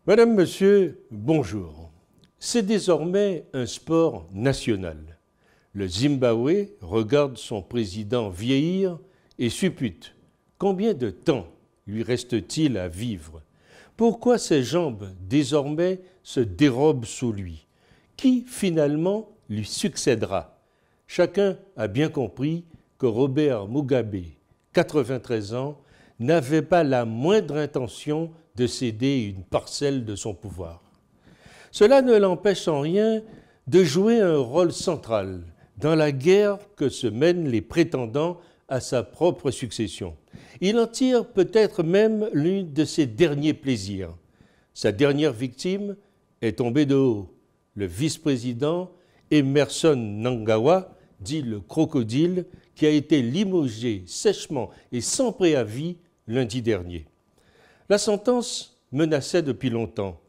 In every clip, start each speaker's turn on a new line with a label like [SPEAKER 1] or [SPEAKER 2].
[SPEAKER 1] Madame, Monsieur, bonjour. C'est désormais un sport national. Le Zimbabwe regarde son président vieillir et suppute. Combien de temps lui reste-t-il à vivre? Pourquoi ses jambes, désormais, se dérobent sous lui? Qui, finalement, lui succédera? Chacun a bien compris que Robert Mugabe, 93 ans, n'avait pas la moindre intention de céder une parcelle de son pouvoir. Cela ne l'empêche en rien de jouer un rôle central dans la guerre que se mènent les prétendants à sa propre succession. Il en tire peut-être même l'un de ses derniers plaisirs. Sa dernière victime est tombée de haut. Le vice-président Emmerson Mnangagwa, dit le crocodile, qui a été limogé sèchement et sans préavis lundi dernier. La sentence menaçait depuis longtemps.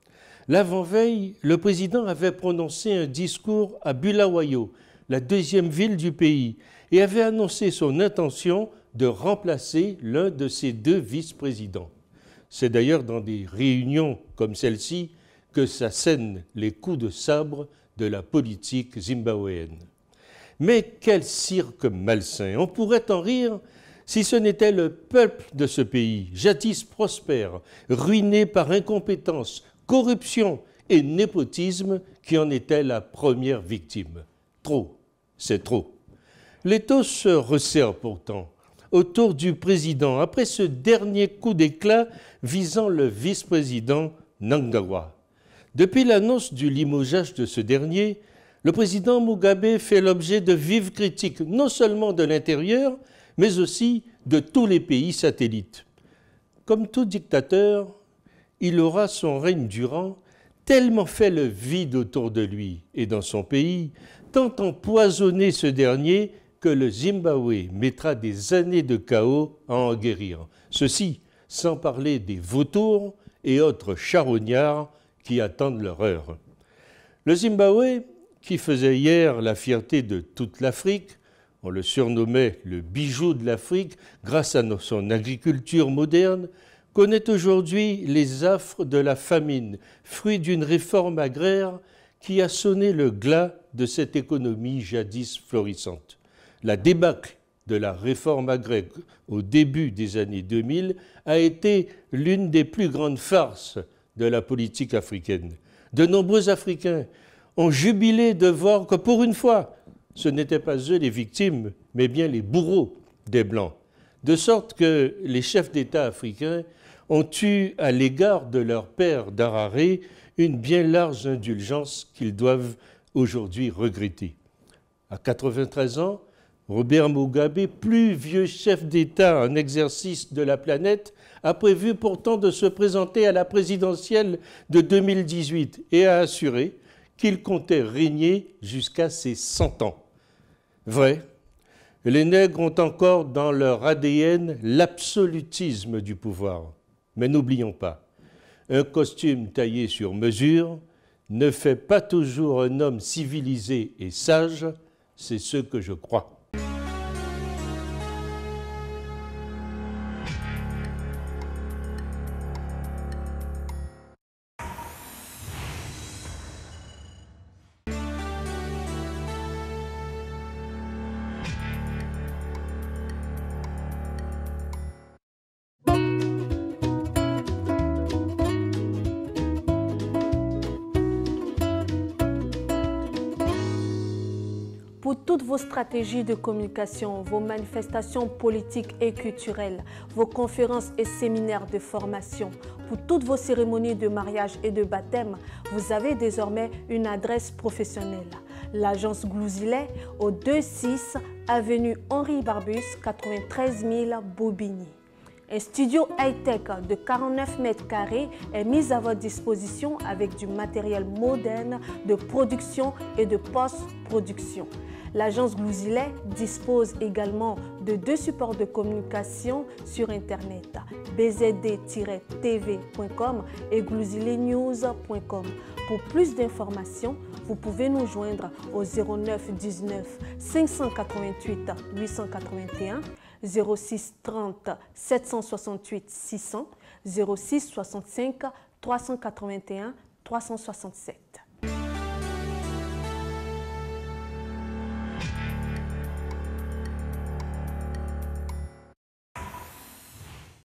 [SPEAKER 1] L'avant-veille, le président avait prononcé un discours à Bulawayo, la deuxième ville du pays, et avait annoncé son intention de remplacer l'un de ses deux vice-présidents. C'est d'ailleurs dans des réunions comme celle-ci que s'assènent les coups de sabre de la politique zimbabwéenne. Mais quel cirque malsain! On pourrait en rire si ce n'était le peuple de ce pays, jadis prospère, ruiné par incompétence, corruption et népotisme, qui en était la première victime. Trop, c'est trop. L'étau se resserre pourtant autour du président après ce dernier coup d'éclat visant le vice-président Mnangagwa. Depuis l'annonce du limogeage de ce dernier, le président Mugabe fait l'objet de vives critiques, non seulement de l'intérieur, mais aussi de tous les pays satellites. Comme tout dictateur, il aura son règne durant tellement fait le vide autour de lui et dans son pays, tant empoisonné ce dernier que le Zimbabwe mettra des années de chaos à en guérir. Ceci sans parler des vautours et autres charognards qui attendent leur heure. Le Zimbabwe, qui faisait hier la fierté de toute l'Afrique, on le surnommait le bijou de l'Afrique grâce à son agriculture moderne, connaît aujourd'hui les affres de la famine, fruit d'une réforme agraire qui a sonné le glas de cette économie jadis florissante. La débâcle de la réforme agraire au début des années 2000 a été l'une des plus grandes farces de la politique africaine. De nombreux Africains ont jubilé de voir que pour une fois, ce n'étaient pas eux les victimes, mais bien les bourreaux des Blancs. De sorte que les chefs d'État africains ont eu à l'égard de leur père d'Harare une bien large indulgence qu'ils doivent aujourd'hui regretter. À 93 ans, Robert Mugabe, plus vieux chef d'État en exercice de la planète, a prévu pourtant de se présenter à la présidentielle de 2018 et a assuré qu'il comptait régner jusqu'à ses 100 ans. Vrai, les nègres ont encore dans leur ADN l'absolutisme du pouvoir. Mais n'oublions pas, un costume taillé sur mesure ne fait pas toujours un homme civilisé et sage, c'est ce que je crois.
[SPEAKER 2] Pour toutes vos stratégies de communication, vos manifestations politiques et culturelles, vos conférences et séminaires de formation, pour toutes vos cérémonies de mariage et de baptême, vous avez désormais une adresse professionnelle. L'agence Glouzilet au 26 avenue Henri Barbus, 93 000 Bobigny. Un studio high-tech de 49 mètres carrés est mis à votre disposition avec du matériel moderne de production et de post-production. L'agence Glouzilet dispose également de 2 supports de communication sur Internet, bzd-tv.com et glouziletnews.com. Pour plus d'informations, vous pouvez nous joindre au 09 19 588 881, 06 30 768 600, 06 65 381 367.